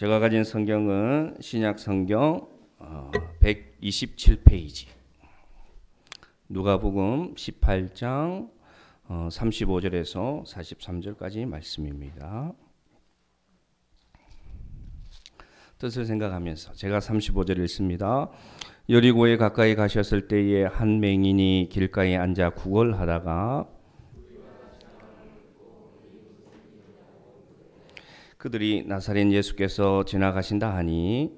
제가 가진 성경은 신약 성경 127페이지 누가복음 18장 35절에서 43절까지 말씀입니다. 뜻을 생각하면서 제가 35절 읽습니다. 여리고에 가까이 가셨을 때에 한 맹인이 길가에 앉아 구걸하다가 그들이 나사렛 예수께서 지나가신다 하니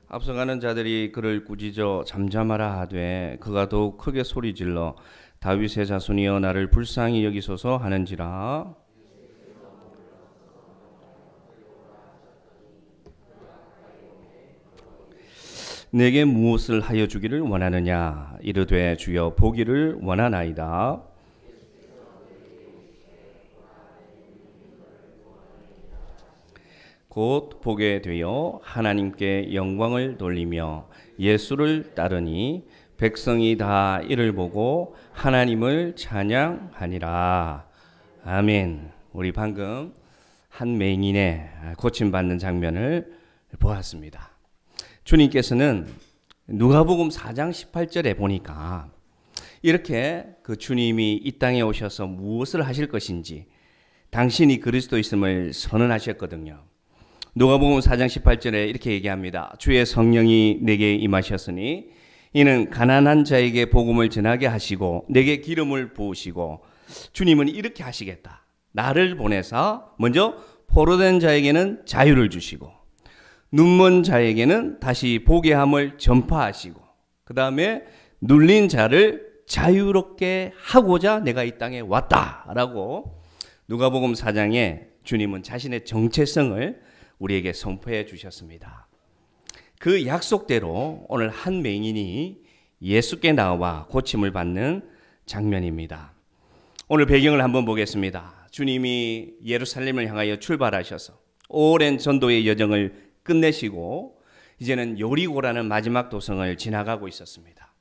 앞서가는 자들이 그를 꾸짖어 잠잠하라 하되 그가 더욱 크게 소리질러 다윗의 자손이여 나를 불쌍히 여기소서 하는지라. 내게 무엇을 하여 주기를 원하느냐 이르되 주여 보기를 원하나이다. 곧 보게 되어 하나님께 영광을 돌리며 예수를 따르니 백성이 다 이를 보고 하나님을 찬양하니라. 아멘. 우리 방금 한 맹인의 고침받는 장면을 보았습니다. 주님께서는 누가복음 4장 18절에 보니까 이렇게 그 주님이 이 땅에 오셔서 무엇을 하실 것인지 당신이 그리스도이심을 선언하셨거든요. 누가복음 4장 18절에 이렇게 얘기합니다. 주의 성령이 내게 임하셨으니 이는 가난한 자에게 복음을 전하게 하시고 내게 기름을 부으시고 주님은 이렇게 하시겠다. 나를 보내사 먼저 포로된 자에게는 자유를 주시고 눈먼 자에게는 다시 보게 함을 전파하시고 그 다음에 눌린 자를 자유롭게 하고자 내가 이 땅에 왔다라고 누가복음 4장에 주님은 자신의 정체성을 우리에게 선포해 주셨습니다. 그 약속대로 오늘 한 맹인이 예수께 나와 고침을 받는 장면입니다. 오늘 배경을 한번 보겠습니다. 주님이 예루살렘을 향하여 출발하셔서 오랜 전도의 여정을 끝내시고 이제는 여리고라는 마지막 도성을 지나가고 있었습니다.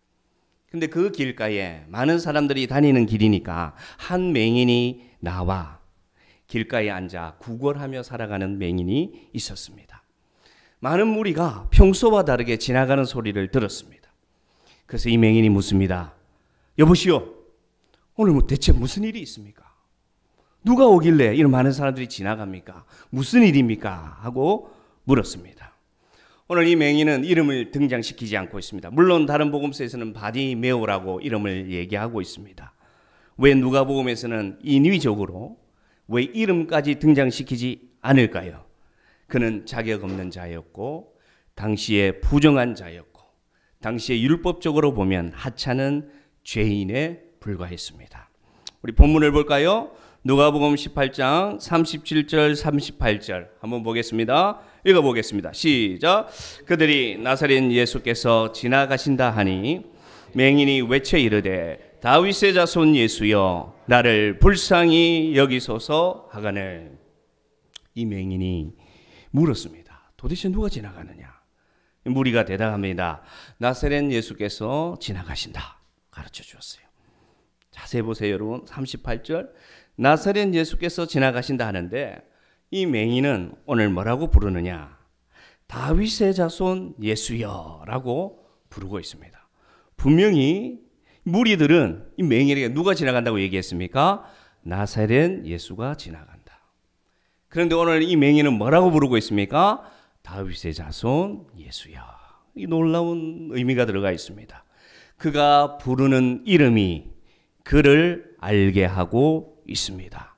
근데 그 길가에 많은 사람들이 다니는 길이니까 한 맹인이 나와 길가에 앉아 구걸하며 살아가는 맹인이 있었습니다. 많은 무리가 평소와 다르게 지나가는 소리를 들었습니다. 그래서 이 맹인이 묻습니다. 여보시오, 오늘 대체 무슨 일이 있습니까? 누가 오길래 이런 많은 사람들이 지나갑니까? 무슨 일입니까? 하고 물었습니다. 오늘 이 맹인은 이름을 등장시키지 않고 있습니다. 물론 다른 복음서에서는 바디메오라고 이름을 얘기하고 있습니다. 왜 누가복음에서는 인위적으로 왜 이름까지 등장시키지 않을까요? 그는 자격 없는 자였고 당시에 부정한 자였고 당시에 율법적으로 보면 하찮은 죄인에 불과했습니다. 우리 본문을 볼까요? 누가복음 18장 37절 38절 한번 보겠습니다. 읽어보겠습니다. 시작. 그들이 나사렛 예수께서 지나가신다 하니 맹인이 외쳐 이르되 다윗의 자손 예수여 나를 불쌍히 여기소서 하거늘. 이 맹인이 물었습니다. 도대체 누가 지나가느냐? 무리가 대답합니다. 나사렛 예수께서 지나가신다 가르쳐 주었어요. 자세히 보세요 여러분. 38절 나사렛 예수께서 지나가신다 하는데 이 맹인은 오늘 뭐라고 부르느냐? 다윗의 자손 예수여 라고 부르고 있습니다. 분명히 무리들은 이 맹인에게 누가 지나간다고 얘기했습니까? 나사렛 예수가 지나간다. 그런데 오늘 이 맹인은 뭐라고 부르고 있습니까? 다윗의 자손 예수여. 이 놀라운 의미가 들어가 있습니다. 그가 부르는 이름이 그를 알게 하고 있습니다.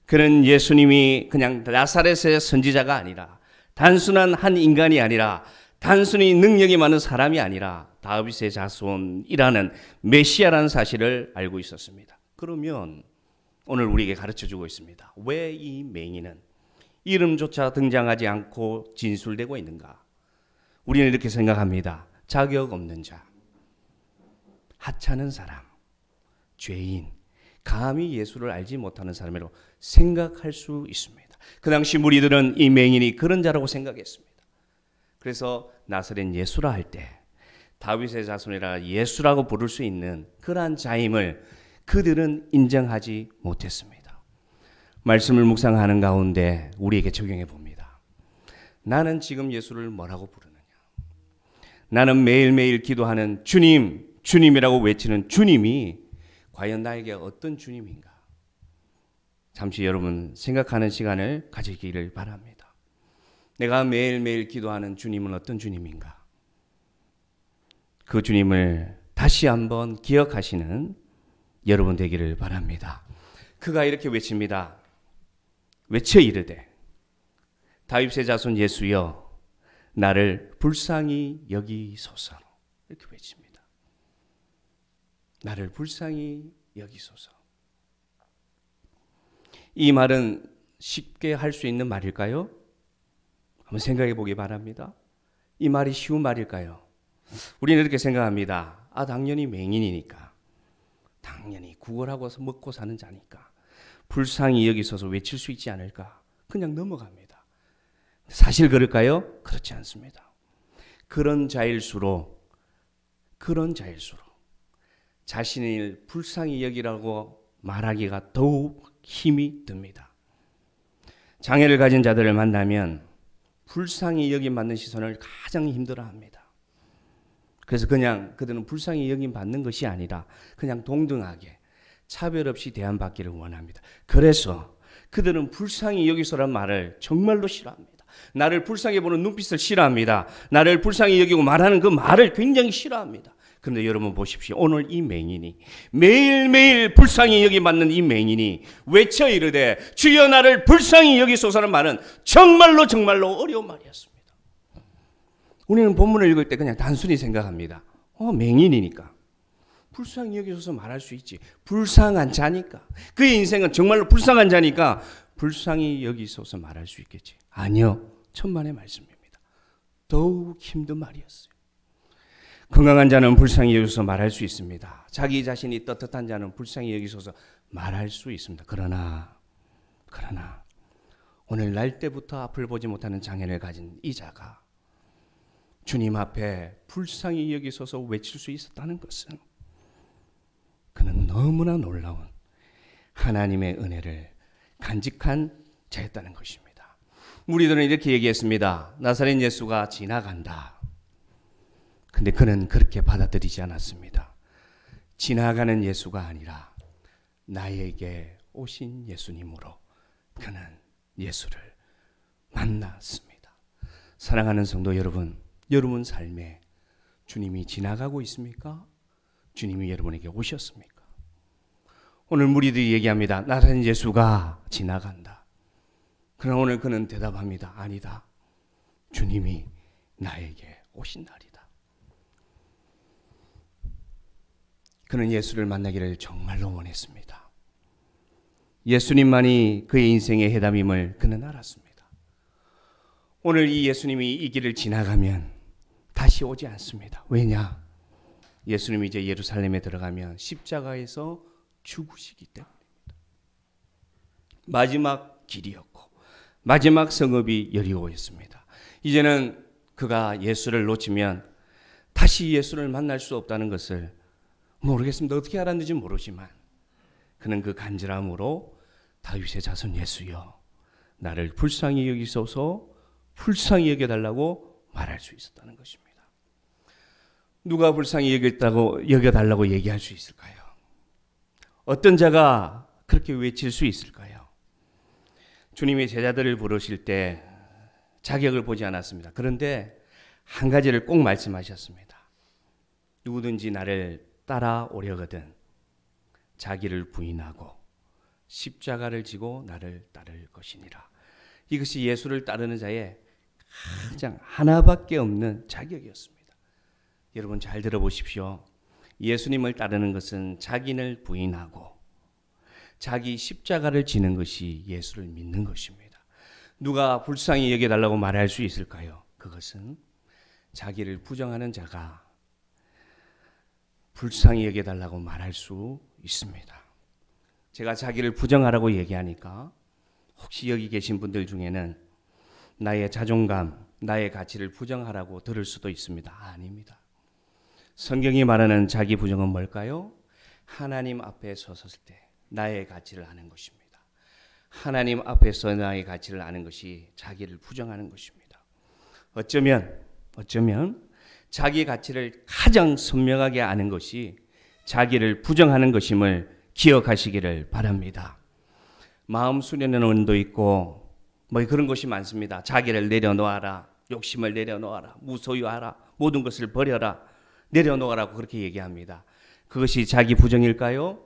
그는 예수님이 그냥 나사렛의 선지자가 아니라 단순한 한 인간이 아니라 단순히 능력이 많은 사람이 아니라 다윗의 자손이라는 메시아라는 사실을 알고 있었습니다. 그러면 오늘 우리에게 가르쳐주고 있습니다. 왜 이 맹인은 이름조차 등장하지 않고 진술되고 있는가? 우리는 이렇게 생각합니다. 자격 없는 자, 하찮은 사람, 죄인, 감히 예수를 알지 못하는 사람으로 생각할 수 있습니다. 그 당시 무리들은 이 맹인이 그런 자라고 생각했습니다. 그래서 나사렛 예수라 할 때 다윗의 자손이라 예수라고 부를 수 있는 그러한 자임을 그들은 인정하지 못했습니다. 말씀을 묵상하는 가운데 우리에게 적용해 봅니다. 나는 지금 예수를 뭐라고 부르느냐? 나는 매일매일 기도하는 주님, 주님이라고 외치는 주님이 과연 나에게 어떤 주님인가? 잠시 여러분 생각하는 시간을 가지기를 바랍니다. 내가 매일매일 기도하는 주님은 어떤 주님인가? 그 주님을 다시 한번 기억하시는 여러분 되기를 바랍니다. 그가 이렇게 외칩니다. 외쳐 이르되 다윗의 자손 예수여 나를 불쌍히 여기소서. 이렇게 외칩니다. 나를 불쌍히 여기소서. 이 말은 쉽게 할 수 있는 말일까요? 한번 생각해 보기 바랍니다. 이 말이 쉬운 말일까요? 우리는 이렇게 생각합니다. 당연히 맹인이니까, 당연히 구걸하고 먹고 사는 자니까 불쌍히 여기소서 외칠 수 있지 않을까? 그냥 넘어갑니다. 사실 그럴까요? 그렇지 않습니다. 그런 자일수록 자신을 불쌍히 여기라고 말하기가 더욱 힘이 듭니다. 장애를 가진 자들을 만나면 불쌍히 여김 받는 시선을 가장 힘들어합니다. 그래서 그냥 그들은 불쌍히 여김 받는 것이 아니라 그냥 동등하게 차별 없이 대한받기를 원합니다. 그래서 그들은 불쌍히 여기소란 말을 정말로 싫어합니다. 나를 불쌍히 보는 눈빛을 싫어합니다. 나를 불쌍히 여기고 말하는 그 말을 굉장히 싫어합니다. 그런데 여러분 보십시오. 오늘 이 맹인이 매일매일 불쌍히 여김받는 이 맹인이 외쳐 이르되 주여 나를 불쌍히 여기소서라는 말은 정말로 어려운 말이었습니다. 우리는 본문을 읽을 때 그냥 단순히 생각합니다. 맹인이니까 불쌍히 여기소서 말할 수 있지. 불쌍한 자니까, 그의 인생은 정말로 불쌍한 자니까 불쌍히 여기소서 말할 수 있겠지. 아니요, 천만의 말씀입니다. 더욱 힘든 말이었어요. 건강한 자는 불쌍히 여기소서 말할 수 있습니다. 자기 자신이 떳떳한 자는 불쌍히 여기소서 말할 수 있습니다. 그러나 오늘 날 때부터 앞을 보지 못하는 장애를 가진 이 자가 주님 앞에 불쌍히 여기소서 외칠 수 있었다는 것은 그는 너무나 놀라운 하나님의 은혜를 간직한 자였다는 것입니다. 무리들은 이렇게 얘기했습니다. 나사렛 예수가 지나간다. 근데 그는 그렇게 받아들이지 않았습니다. 지나가는 예수가 아니라 나에게 오신 예수님으로 그는 예수를 만났습니다. 사랑하는 성도 여러분, 여러분 삶에 주님이 지나가고 있습니까? 주님이 여러분에게 오셨습니까? 오늘 무리들이 얘기합니다. 나사렛 예수가 지나간다. 그러나 오늘 그는 대답합니다. 아니다. 주님이 나에게 오신 날이다. 그는 예수를 만나기를 정말로 원했습니다. 예수님만이 그의 인생의 해답임을 그는 알았습니다. 오늘 이 예수님이 이 길을 지나가면 다시 오지 않습니다. 왜냐? 예수님이 이제 예루살렘에 들어가면 십자가에서 죽으시기 때문입니다. 마지막 길이었고 마지막 성읍이 여리고였습니다. 이제는 그가 예수를 놓치면 다시 예수를 만날 수 없다는 것을 모르겠습니다. 어떻게 알았는지 모르지만 그는 그 간절함으로 다윗의 자손 예수여 나를 불쌍히 여기소서, 불쌍히 여겨달라고 말할 수 있었다는 것입니다. 누가 불쌍히 여겨달라고 얘기할 수 있을까요? 어떤 자가 그렇게 외칠 수 있을까요? 주님이 제자들을 부르실 때 자격을 보지 않았습니다. 그런데 한 가지를 꼭 말씀하셨습니다. 누구든지 나를 따라오려거든 자기를 부인하고 십자가를 지고 나를 따를 것이니라. 이것이 예수를 따르는 자의 가장 하나밖에 없는 자격이었습니다. 여러분 잘 들어보십시오. 예수님을 따르는 것은 자기를 부인하고 자기 십자가를 지는 것이 예수를 믿는 것입니다. 누가 불쌍히 여겨달라고 말할 수 있을까요? 그것은 자기를 부정하는 자가 불쌍히 여겨달라고 말할 수 있습니다. 제가 자기를 부정하라고 얘기하니까 혹시 여기 계신 분들 중에는 나의 자존감, 나의 가치를 부정하라고 들을 수도 있습니다. 아닙니다. 성경이 말하는 자기 부정은 뭘까요? 하나님 앞에 섰을 때 나의 가치를 아는 것입니다. 하나님 앞에서 나의 가치를 아는 것이 자기를 부정하는 것입니다. 어쩌면 자기 가치를 가장 선명하게 아는 것이 자기를 부정하는 것임을 기억하시기를 바랍니다. 마음 수련의 원도 있고 뭐 그런 것이 많습니다. 자기를 내려놓아라, 욕심을 내려놓아라, 무소유하라, 모든 것을 버려라, 내려놓으라고 그렇게 얘기합니다. 그것이 자기 부정일까요?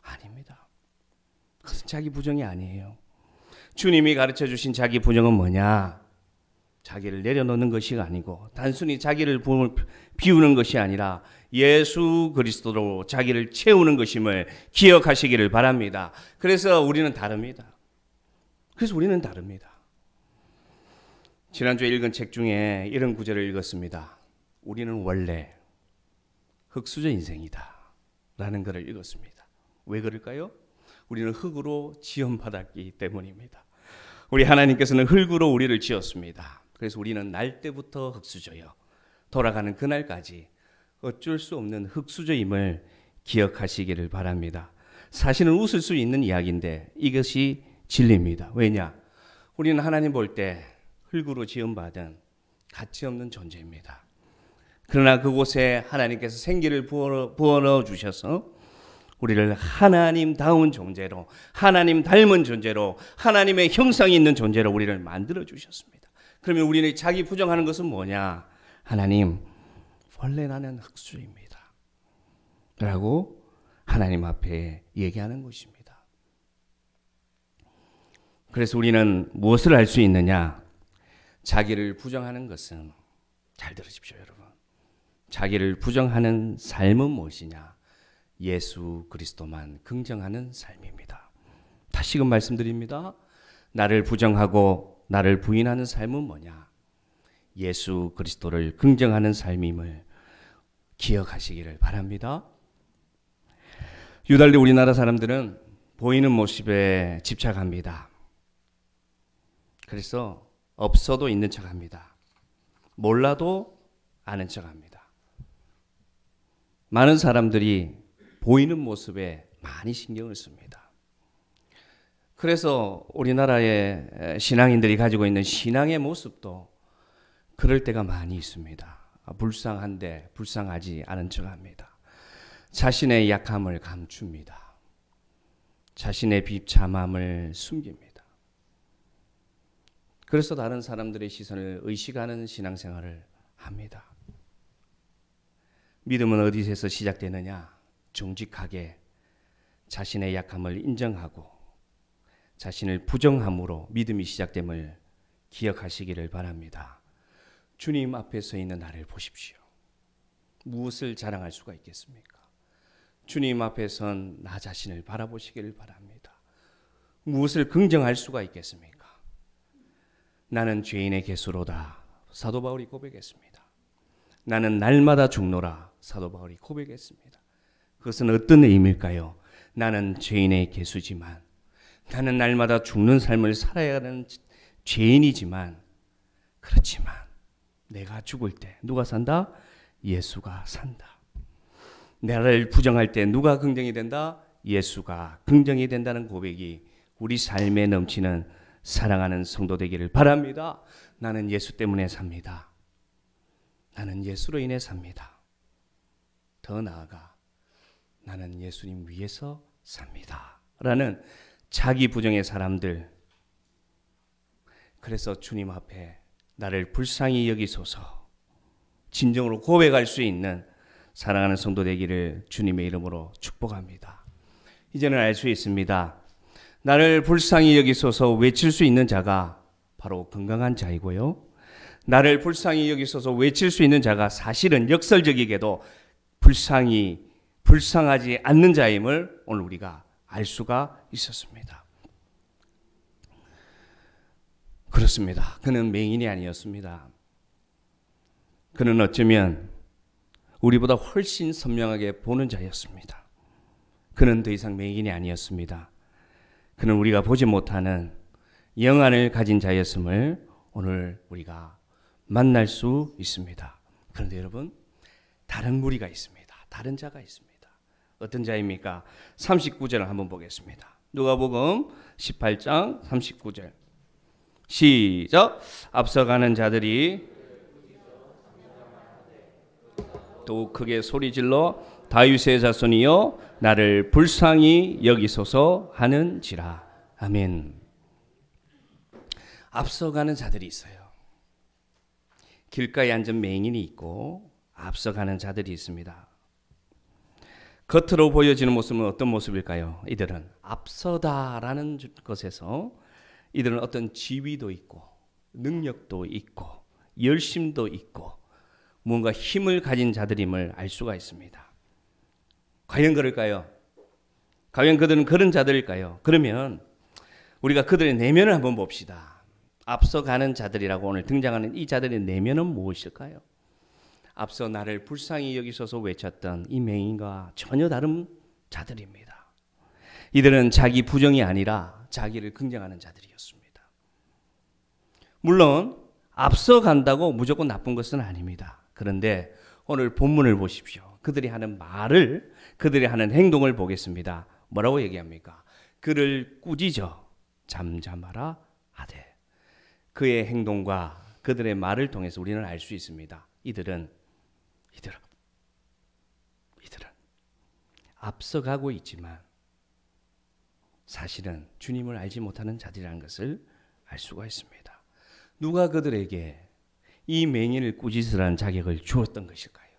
아닙니다. 그것은 자기 부정이 아니에요. 주님이 가르쳐 주신 자기 부정은 뭐냐? 자기를 내려놓는 것이 아니고 단순히 자기를 비우는 것이 아니라 예수 그리스도로 자기를 채우는 것임을 기억하시기를 바랍니다. 그래서 우리는 다릅니다. 지난주에 읽은 책 중에 이런 구절을 읽었습니다. 우리는 원래 흙수저 인생이다 라는 것을 읽었습니다. 왜 그럴까요? 우리는 흙으로 지음받았기 때문입니다. 우리 하나님께서는 흙으로 우리를 지었습니다. 그래서 우리는 날 때부터 흙수저요, 돌아가는 그날까지 어쩔 수 없는 흙수저임을 기억하시기를 바랍니다. 사실은 웃을 수 있는 이야기인데 이것이 진리입니다. 왜냐? 우리는 하나님 볼 때 흙으로 지음받은 가치 없는 존재입니다. 그러나 그곳에 하나님께서 생기를 부어넣어 주셔서 우리를 하나님다운 존재로, 하나님 닮은 존재로, 하나님의 형상이 있는 존재로 우리를 만들어 주셨습니다. 그러면 우리는 자기 부정하는 것은 뭐냐? 하나님, 원래 나는 흙수저입니다 라고 하나님 앞에 얘기하는 것입니다. 그래서 우리는 무엇을 알 수 있느냐? 자기를 부정하는 것은, 잘 들으십시오 여러분, 자기를 부정하는 삶은 무엇이냐? 예수 그리스도만 긍정하는 삶입니다. 다시금 말씀드립니다. 나를 부정하고 나를 부인하는 삶은 뭐냐? 예수 그리스도를 긍정하는 삶임을 기억하시기를 바랍니다. 유달리 우리나라 사람들은 보이는 모습에 집착합니다. 그래서 없어도 있는 척합니다. 몰라도 아는 척합니다. 많은 사람들이 보이는 모습에 많이 신경을 씁니다. 그래서 우리나라의 신앙인들이 가지고 있는 신앙의 모습도 그럴 때가 많이 있습니다. 불쌍한데 불쌍하지 않은 척합니다. 자신의 약함을 감춥니다. 자신의 비참함을 숨깁니다. 그래서 다른 사람들의 시선을 의식하는 신앙생활을 합니다. 믿음은 어디서 시작되느냐? 정직하게 자신의 약함을 인정하고 자신을 부정함으로 믿음이 시작됨을 기억하시기를 바랍니다. 주님 앞에 서 있는 나를 보십시오. 무엇을 자랑할 수가 있겠습니까? 주님 앞에 선 나 자신을 바라보시기를 바랍니다. 무엇을 긍정할 수가 있겠습니까? 나는 죄인의 개수로다. 사도 바울이 고백했습니다. 나는 날마다 죽노라. 사도 바울이 고백했습니다. 그것은 어떤 의미일까요? 나는 죄인의 개수지만, 나는 날마다 죽는 삶을 살아야 하는 죄인이지만, 그렇지만 내가 죽을 때 누가 산다? 예수가 산다. 나를 부정할 때 누가 긍정이 된다? 예수가 긍정이 된다는 고백이 우리 삶에 넘치는 사랑하는 성도 되기를 바랍니다. 나는 예수 때문에 삽니다. 나는 예수로 인해 삽니다. 더 나아가 나는 예수님 위해서 삽니다 라는 자기 부정의 사람들, 그래서 주님 앞에 나를 불쌍히 여기소서 진정으로 고백할 수 있는 사랑하는 성도 되기를 주님의 이름으로 축복합니다. 이제는 알 수 있습니다. 나를 불쌍히 여기소서 외칠 수 있는 자가 바로 건강한 자이고요, 나를 불쌍히 여기소서 외칠 수 있는 자가 사실은 역설적이게도 불쌍하지 않는 자임을 오늘 우리가 알 수가 있었습니다. 그렇습니다. 그는 맹인이 아니었습니다. 그는 어쩌면 우리보다 훨씬 선명하게 보는 자였습니다. 그는 더 이상 맹인이 아니었습니다. 그는 우리가 보지 못하는 영안을 가진 자였음을 오늘 우리가 만날 수 있습니다. 그런데 여러분, 다른 무리가 있습니다. 다른 자가 있습니다. 어떤 자입니까? 39절을 한번 보겠습니다. 누가복음 18장 39절. 시작. 앞서가는 자들이 또 크게 소리질러 다윗의 자손이여 나를 불쌍히 여기소서 하는지라. 아멘. 앞서가는 자들이 있어요. 길가에 앉은 맹인이 있고 앞서가는 자들이 있습니다. 겉으로 보여지는 모습은 어떤 모습일까요? 이들은 앞서다라는 것에서 이들은 어떤 지위도 있고 능력도 있고 열심도 있고 뭔가 힘을 가진 자들임을 알 수가 있습니다. 과연 그럴까요? 과연 그들은 그런 자들일까요? 그러면 우리가 그들의 내면을 한번 봅시다. 앞서가는 자들이라고 오늘 등장하는 이 자들의 내면은 무엇일까요? 앞서 나를 불쌍히 여기셔서 외쳤던 이 맹인과 전혀 다른 자들입니다. 이들은 자기 부정이 아니라 자기를 긍정하는 자들이었습니다. 물론 앞서간다고 무조건 나쁜 것은 아닙니다. 그런데 오늘 본문을 보십시오. 그들이 하는 말을, 그들이 하는 행동을 보겠습니다. 뭐라고 얘기합니까? 그를 꾸짖어 잠잠하라 하되. 그의 행동과 그들의 말을 통해서 우리는 알 수 있습니다. 이들은 앞서가고 있지만 사실은 주님을 알지 못하는 자들이라는 것을 알 수가 있습니다. 누가 그들에게 이 맹인을 꾸짖으라는 자격을 주었던 것일까요?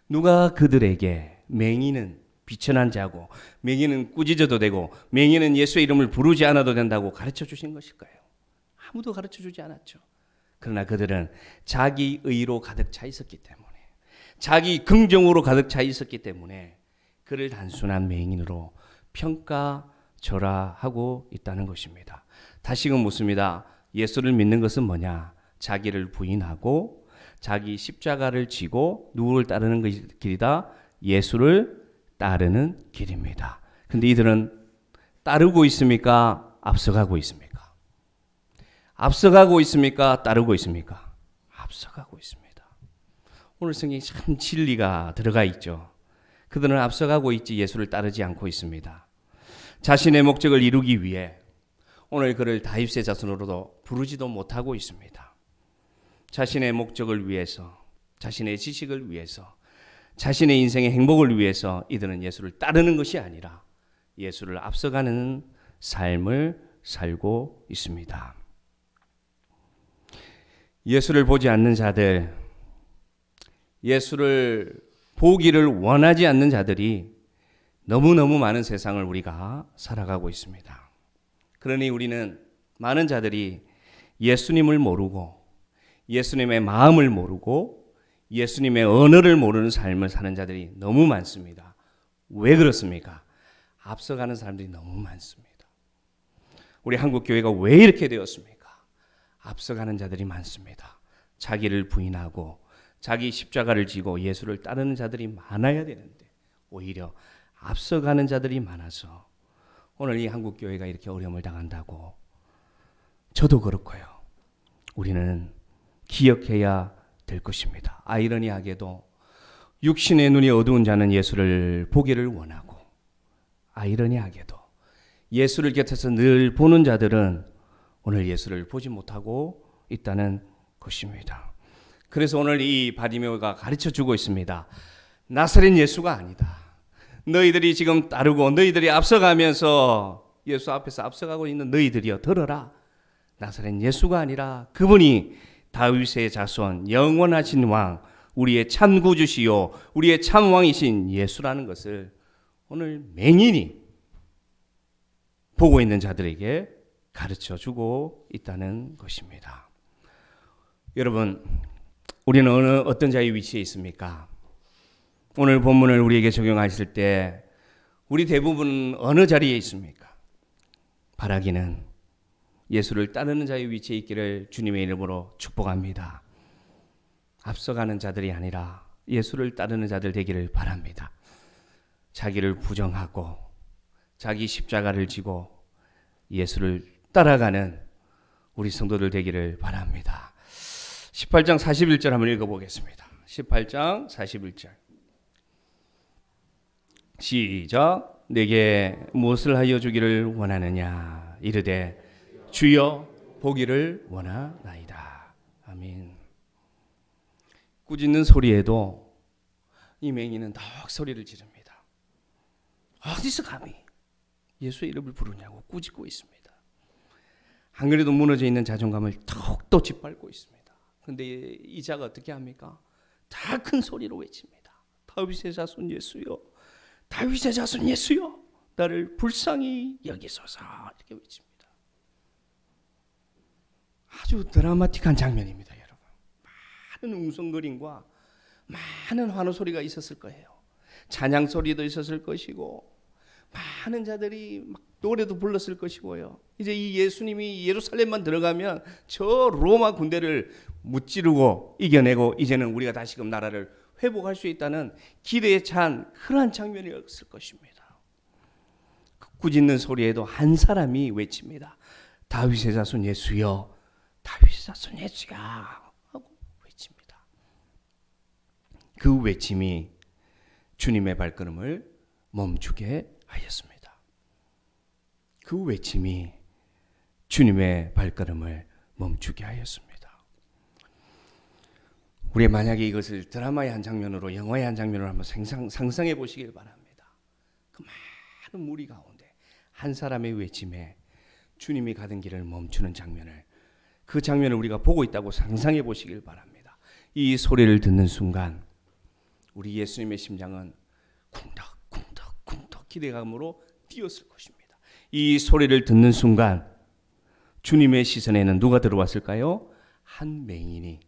누가 그들에게 맹인은 비천한 자고 맹인은 꾸짖어도 되고 맹인은 예수의 이름을 부르지 않아도 된다고 가르쳐 주신 것일까요? 아무도 가르쳐 주지 않았죠. 그러나 그들은 자기 의로 가득 차 있었기 때문에, 자기 긍정으로 가득 차 있었기 때문에 그를 단순한 맹인으로 평가절하하고 있다는 것입니다. 다시금 묻습니다. 예수를 믿는 것은 뭐냐? 자기를 부인하고 자기 십자가를 지고 누구를 따르는 길이다? 예수를 따르는 길입니다. 근데 이들은 따르고 있습니까? 앞서가고 있습니까? 앞서가고 있습니까? 따르고 있습니까? 앞서가고 있습니다. 오늘 성경에 참 진리가 들어가 있죠. 그들은 앞서가고 있지 예수를 따르지 않고 있습니다. 자신의 목적을 이루기 위해 오늘 그를 다윗의 자손으로도 부르지도 못하고 있습니다. 자신의 목적을 위해서, 자신의 지식을 위해서, 자신의 인생의 행복을 위해서 이들은 예수를 따르는 것이 아니라 예수를 앞서가는 삶을 살고 있습니다. 예수를 보지 않는 자들, 예수를 보기를 원하지 않는 자들이 너무너무 많은 세상을 우리가 살아가고 있습니다. 그러니 우리는 많은 자들이 예수님을 모르고 예수님의 마음을 모르고 예수님의 언어를 모르는 삶을 사는 자들이 너무 많습니다. 왜 그렇습니까? 앞서가는 사람들이 너무 많습니다. 우리 한국 교회가 왜 이렇게 되었습니까? 앞서가는 자들이 많습니다. 자기를 부인하고 자기 십자가를 지고 예수를 따르는 자들이 많아야 되는데 오히려 앞서가는 자들이 많아서 오늘 이 한국 교회가 이렇게 어려움을 당한다고 저도 그렇고요. 우리는 기억해야 될 것입니다. 아이러니하게도 육신의 눈이 어두운 자는 예수를 보기를 원하고 아이러니하게도 예수를 곁에서 늘 보는 자들은 오늘 예수를 보지 못하고 있다는 것입니다. 그래서 오늘 이 바디메오가 가르쳐주고 있습니다. 나사렛 예수가 아니다. 너희들이 지금 따르고 너희들이 앞서가면서 예수 앞에서 앞서가고 있는 너희들이여 들어라. 나사렛 예수가 아니라 그분이 다윗의 자손 영원하신 왕 우리의 참 구주시요 우리의 참 왕이신 예수라는 것을 오늘 맹인이 보고 있는 자들에게 가르쳐주고 있다는 것입니다. 여러분, 우리는 어떤 자의 위치에 있습니까? 오늘 본문을 우리에게 적용하실 때 우리 대부분은 어느 자리에 있습니까? 바라기는 예수를 따르는 자의 위치에 있기를 주님의 이름으로 축복합니다. 앞서가는 자들이 아니라 예수를 따르는 자들 되기를 바랍니다. 자기를 부정하고 자기 십자가를 지고 예수를 따라가는 우리 성도들 되기를 바랍니다. 18장 41절 한번 읽어보겠습니다. 18장 41절 시작. 내게 무엇을 하여 주기를 원하느냐 이르되 주여 보기를 원하나이다. 아멘. 꾸짖는 소리에도 이 맹인은 더욱 소리를 지릅니다. 어디서 감히 예수의 이름을 부르냐고 꾸짖고 있습니다. 안 그래도 무너져 있는 자존감을 더욱더 짓밟고 있습니다. 그런데 이 자가 어떻게 합니까? 다 큰 소리로 외칩니다. 다윗의 자손 예수여, 다윗의 자손 예수여, 나를 불쌍히 여기소서. 이렇게 외칩니다. 아주 드라마틱한 장면입니다, 여러분. 많은 웅성거림과 많은 환호 소리가 있었을 거예요. 찬양 소리도 있었을 것이고 많은 자들이 막 노래도 불렀을 것이고요. 이제 이 예수님이 예루살렘만 들어가면 저 로마 군대를 무찌르고 이겨내고 이제는 우리가 다시금 나라를 회복할 수 있다는 기대에 찬 그러한 장면이었을 것입니다. 그 꾸짖는 소리에도 한 사람이 외칩니다. 다윗의 자손 예수여, 다윗의 자손 예수야 하고 외칩니다. 그 외침이 주님의 발걸음을 멈추게 하였습니다. 그 외침이 주님의 발걸음을 멈추게 하였습니다. 우리 만약에 이것을 드라마의 한 장면으로, 영화의 한 장면으로 한번 상상해 보시길 바랍니다. 그 많은 무리 가운데 한 사람의 외침에 주님이 가던 길을 멈추는 장면을, 그 장면을 우리가 보고 있다고 상상해 보시길 바랍니다. 이 소리를 듣는 순간 우리 예수님의 심장은 쿵덕쿵덕쿵덕 기대감으로 뛰었을 것입니다. 이 소리를 듣는 순간 주님의 시선에는 누가 들어왔을까요? 한 맹인이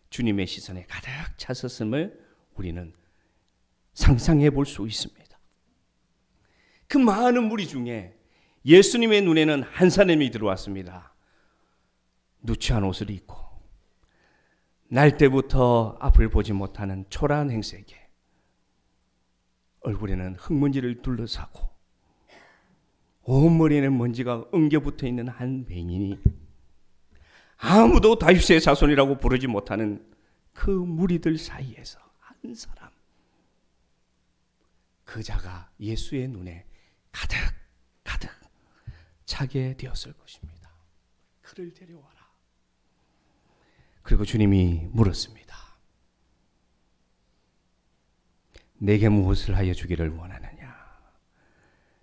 주님의 시선에 가득 찼었음을 우리는 상상해 볼 수 있습니다. 그 많은 무리 중에 예수님의 눈에는 한 사람이 들어왔습니다. 누추한 옷을 입고 날 때부터 앞을 보지 못하는 초라한 행색에 얼굴에는 흙먼지를 둘러싸고 온 머리에는 먼지가 엉겨붙어 있는 한 맹인이 아무도 다윗의 자손이라고 부르지 못하는 그 무리들 사이에서 한 사람, 그 자가 예수의 눈에 가득 차게 되었을 것입니다. 그를 데려와라. 그리고 주님이 물었습니다. 내게 무엇을 하여 주기를 원하느냐?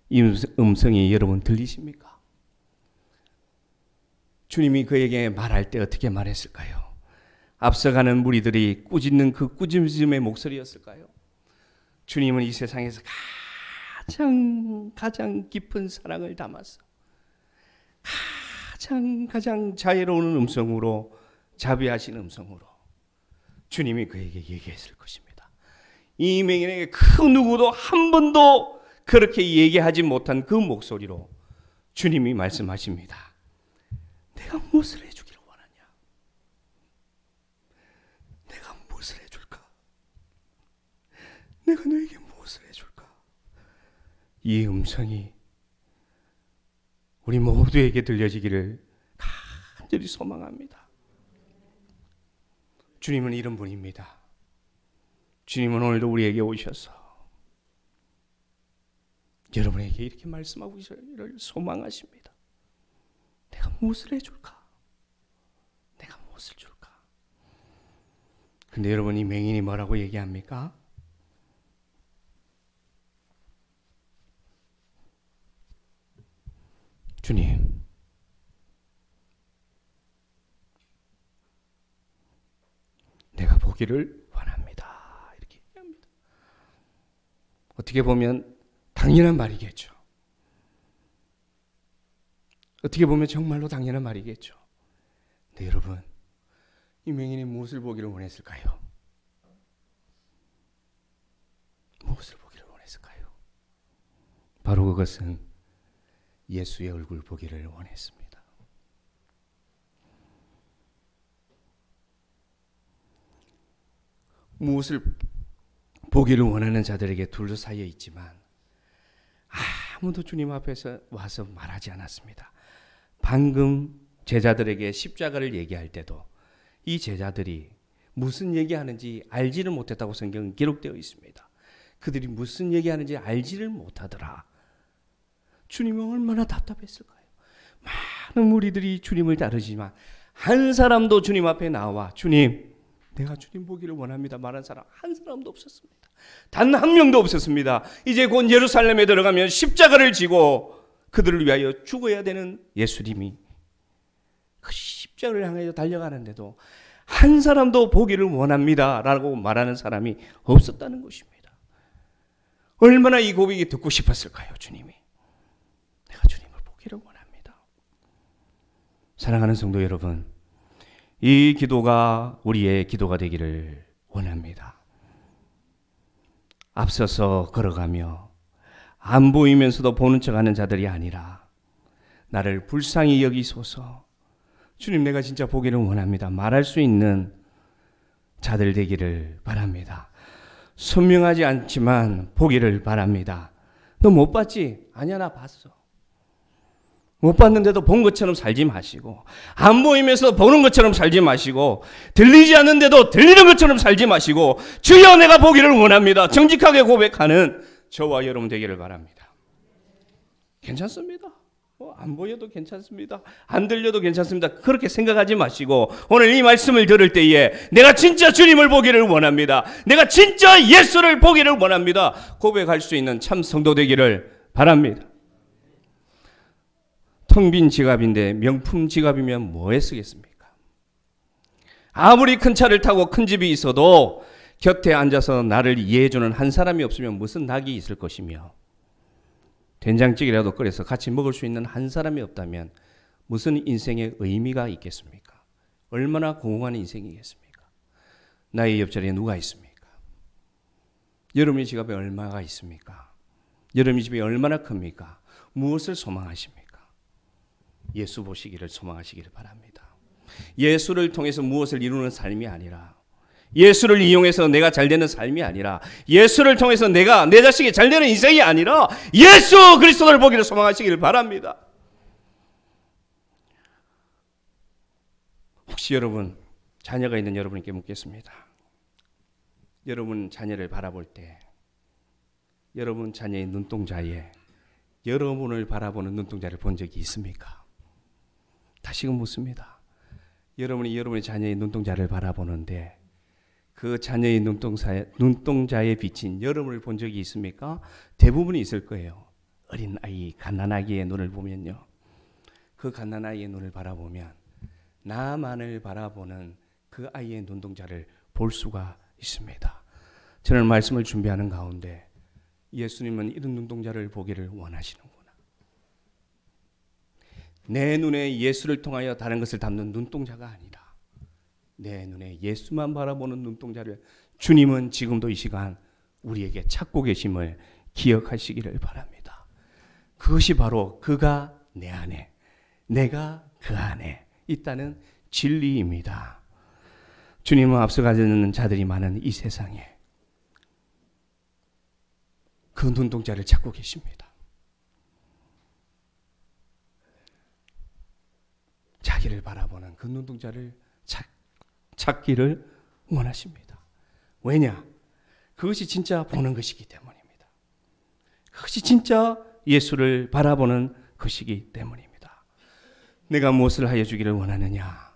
이 음성이 여러분 들리십니까? 주님이 그에게 말할 때 어떻게 말했을까요? 앞서가는 무리들이 꾸짖는 그 꾸짖음의 목소리였을까요? 주님은 이 세상에서 가장 깊은 사랑을 담아서 가장 자애로운 음성으로, 자비하신 음성으로 주님이 그에게 얘기했을 것입니다. 이 맹인에게 그 누구도 한 번도 그렇게 얘기하지 못한 그 목소리로 주님이 말씀하십니다. 내가 무엇을 해주기를 원하냐? 내가 무엇을 해줄까? 내가 너에게 무엇을 해줄까? 이 음성이 우리 모두에게 들려지기를 간절히 소망합니다. 주님은 이런 분입니다. 주님은 오늘도 우리에게 오셔서 여러분에게 이렇게 말씀하고 계시기를 소망하십니다. 내가 무엇을 해줄까? 내가 무엇을 줄까? 근데 여러분, 이 맹인이 뭐라고 얘기합니까? 주님, 내가 보기를 원합니다. 이렇게 얘기합니다. 어떻게 보면 당연한 말이겠죠. 어떻게 보면 정말로 당연한 말이겠죠. 근데 여러분, 이 맹인이 무엇을 보기를 원했을까요? 무엇을 보기를 원했을까요? 바로 그것은 예수의 얼굴 보기를 원했습니다. 무엇을 보기를 원하는 자들에게 둘러싸여 있지만 아무도 주님 앞에서 와서 말하지 않았습니다. 방금 제자들에게 십자가를 얘기할 때도 이 제자들이 무슨 얘기하는지 알지를 못했다고 성경은 기록되어 있습니다. 그들이 무슨 얘기하는지 알지를 못하더라. 주님은 얼마나 답답했을까요? 많은 무리들이 주님을 따르지만 한 사람도 주님 앞에 나와 주님, 내가 주님 보기를 원합니다 말한 사람 한 사람도 없었습니다. 단 한 명도 없었습니다. 이제 곧 예루살렘에 들어가면 십자가를 지고 그들을 위하여 죽어야 되는 예수님이 그 십자가를 향해 달려가는데도 한 사람도 보기를 원합니다 라고 말하는 사람이 없었다는 것입니다. 얼마나 이 고백이 듣고 싶었을까요? 주님이, 내가 주님을 보기를 원합니다. 사랑하는 성도 여러분, 이 기도가 우리의 기도가 되기를 원합니다. 앞서서 걸어가며 안 보이면서도 보는 척하는 자들이 아니라 나를 불쌍히 여기소서, 주님 내가 진짜 보기를 원합니다 말할 수 있는 자들 되기를 바랍니다. 선명하지 않지만 보기를 바랍니다. 너 못 봤지? 아니야, 나 봤어. 못 봤는데도 본 것처럼 살지 마시고, 안 보이면서 보는 것처럼 살지 마시고, 들리지 않는데도 들리는 것처럼 살지 마시고, 주여 내가 보기를 원합니다 정직하게 고백하는 저와 여러분 되기를 바랍니다. 괜찮습니다. 안 보여도 괜찮습니다. 안 들려도 괜찮습니다. 그렇게 생각하지 마시고 오늘 이 말씀을 들을 때에 내가 진짜 주님을 보기를 원합니다, 내가 진짜 예수를 보기를 원합니다 고백할 수 있는 참 성도 되기를 바랍니다. 텅 빈 지갑인데 명품 지갑이면 뭐에 쓰겠습니까? 아무리 큰 차를 타고 큰 집이 있어도 곁에 앉아서 나를 이해해주는 한 사람이 없으면 무슨 낙이 있을 것이며, 된장찌개라도 끓여서 같이 먹을 수 있는 한 사람이 없다면 무슨 인생의 의미가 있겠습니까? 얼마나 공허한 인생이겠습니까? 나의 옆자리에 누가 있습니까? 여러분의 지갑에 얼마가 있습니까? 여러분의 집이 얼마나 큽니까? 무엇을 소망하십니까? 예수 보시기를 소망하시기를 바랍니다. 예수를 통해서 무엇을 이루는 삶이 아니라, 예수를 이용해서 내가 잘 되는 삶이 아니라, 예수를 통해서 내가 내 자식이 잘 되는 인생이 아니라 예수 그리스도를 보기를 소망하시기를 바랍니다. 혹시 여러분 자녀가 있는 여러분께 묻겠습니다. 여러분 자녀를 바라볼 때 여러분 자녀의 눈동자에 여러분을 바라보는 눈동자를 본 적이 있습니까? 다시금 묻습니다. 여러분이 여러분의 자녀의 눈동자를 바라보는데 그 자녀의 눈동자에 비친 여러분을 본 적이 있습니까? 대부분이 있을 거예요. 어린 아이, 갓난아기의 눈을 보면요, 그 갓난아이의 눈을 바라보면 나만을 바라보는 그 아이의 눈동자를 볼 수가 있습니다. 저는 말씀을 준비하는 가운데 예수님은 이런 눈동자를 보기를 원하시는구나. 내 눈에 예수를 통하여 다른 것을 담는 눈동자가 아니라 내 눈에 예수만 바라보는 눈동자를 주님은 지금도 이 시간 우리에게 찾고 계심을 기억하시기를 바랍니다. 그것이 바로 그가 내 안에, 내가 그 안에 있다는 진리입니다. 주님은 앞서가는 자들이 많은 이 세상에 그 눈동자를 찾고 계십니다. 자기를 바라보는 그 눈동자를 찾기를 원하십니다. 왜냐? 그것이 진짜 보는 것이기 때문입니다. 그것이 진짜 예수를 바라보는 것이기 때문입니다. 내가 무엇을 하여 주기를 원하느냐?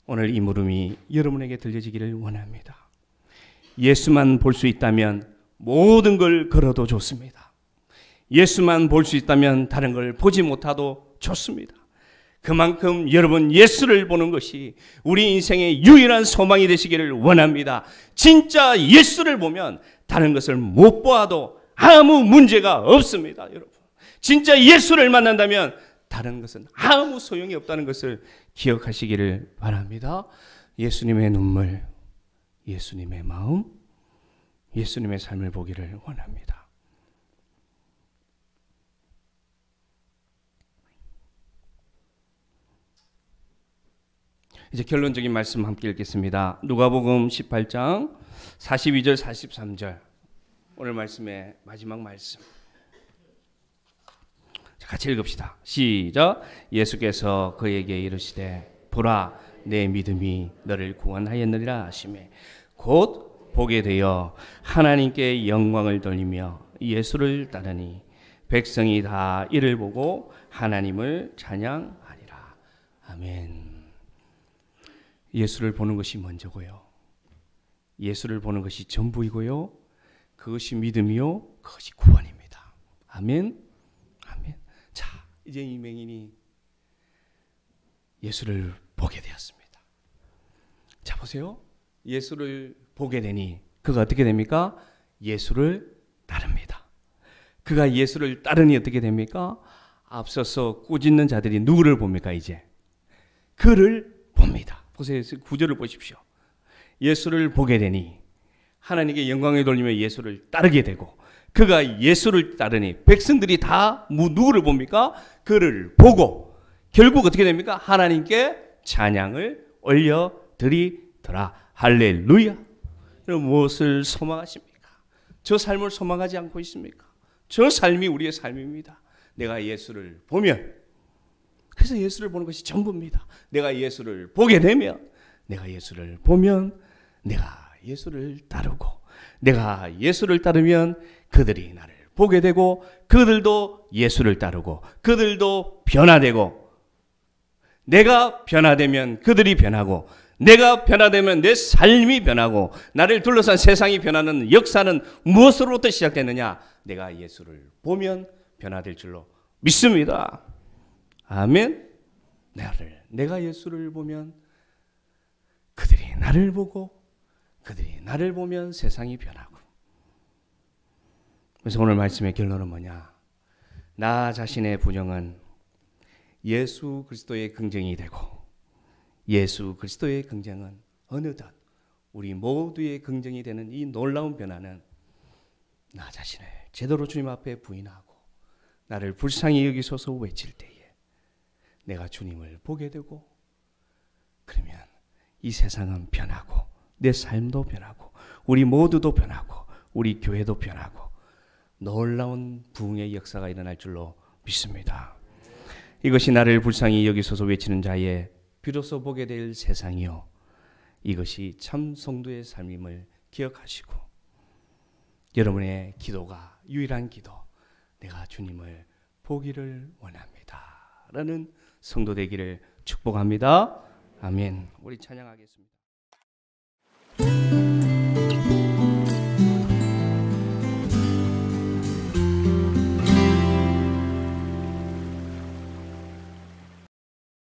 오늘 이 물음이 여러분에게 들려지기를 원합니다. 예수만 볼 수 있다면 모든 걸 걸어도 좋습니다. 예수만 볼 수 있다면 다른 걸 보지 못하도 좋습니다. 그만큼 여러분 예수를 보는 것이 우리 인생의 유일한 소망이 되시기를 원합니다. 진짜 예수를 보면 다른 것을 못 보아도 아무 문제가 없습니다. 여러분, 진짜 예수를 만난다면 다른 것은 아무 소용이 없다는 것을 기억하시기를 바랍니다. 예수님의 눈물, 예수님의 마음, 예수님의 삶을 보기를 원합니다. 이제 결론적인 말씀 함께 읽겠습니다. 누가복음 18장 42절 43절, 오늘 말씀의 마지막 말씀. 같이 읽읍시다. 시작. 예수께서 그에게 이르시되 보라, 내 믿음이 너를 구원하였느니라 하시매 곧 보게 되어 하나님께 영광을 돌리며 예수를 따르니 백성이 다 이를 보고 하나님을 찬양하리라. 아멘. 예수를 보는 것이 먼저고요. 예수를 보는 것이 전부이고요. 그것이 믿음이요. 그것이 구원입니다. 아멘. 아멘. 자, 이제 이 맹인이 예수를 보게 되었습니다. 자, 보세요. 예수를 보게 되니 그가 어떻게 됩니까? 예수를 따릅니다. 그가 예수를 따르니 어떻게 됩니까? 앞서서 꾸짖는 자들이 누구를 봅니까? 이제 그를 봅니다. 보세요. 구절을 보십시오. 예수를 보게 되니 하나님께 영광을 돌리며 예수를 따르게 되고 그가 예수를 따르니 백성들이 다 누구를 봅니까? 그를 보고 결국 어떻게 됩니까? 하나님께 찬양을 올려드리더라. 할렐루야. 무엇을 소망하십니까? 저 삶을 소망하지 않고 있습니까? 저 삶이 우리의 삶입니다. 내가 예수를 보면, 그래서 예수를 보는 것이 전부입니다. 내가 예수를 보게 되면, 내가 예수를 보면 내가 예수를 따르고, 내가 예수를 따르면 그들이 나를 보게 되고 그들도 예수를 따르고 그들도 변화되고, 내가 변화되면 그들이 변하고, 내가 변화되면 내 삶이 변하고, 나를 둘러싼 세상이 변하는 역사는 무엇으로부터 시작되느냐? 내가 예수를 보면 변화될 줄로 믿습니다. 아멘. 내가 예수를 보면 그들이 나를 보고, 그들이 나를 보면 세상이 변하고. 그래서 오늘 말씀의 결론은 뭐냐? 나 자신의 부정은 예수 그리스도의 긍정이 되고, 예수 그리스도의 긍정은 어느덧 우리 모두의 긍정이 되는 이 놀라운 변화는 나 자신을 제대로 주님 앞에 부인하고 나를 불쌍히 여기소서 외칠 때에 내가 주님을 보게 되고, 그러면 이 세상은 변하고 내 삶도 변하고 우리 모두도 변하고 우리 교회도 변하고 놀라운 부흥의 역사가 일어날 줄로 믿습니다. 이것이 나를 불쌍히 여기소서 외치는 자의 비로소 보게 될 세상이요, 이것이 참 성도의 삶임을 기억하시고 여러분의 기도가 유일한 기도, 내가 주님을 보기를 원합니다 라는 성도 되기를 축복합니다. 아멘. 우리 찬양하겠습니다.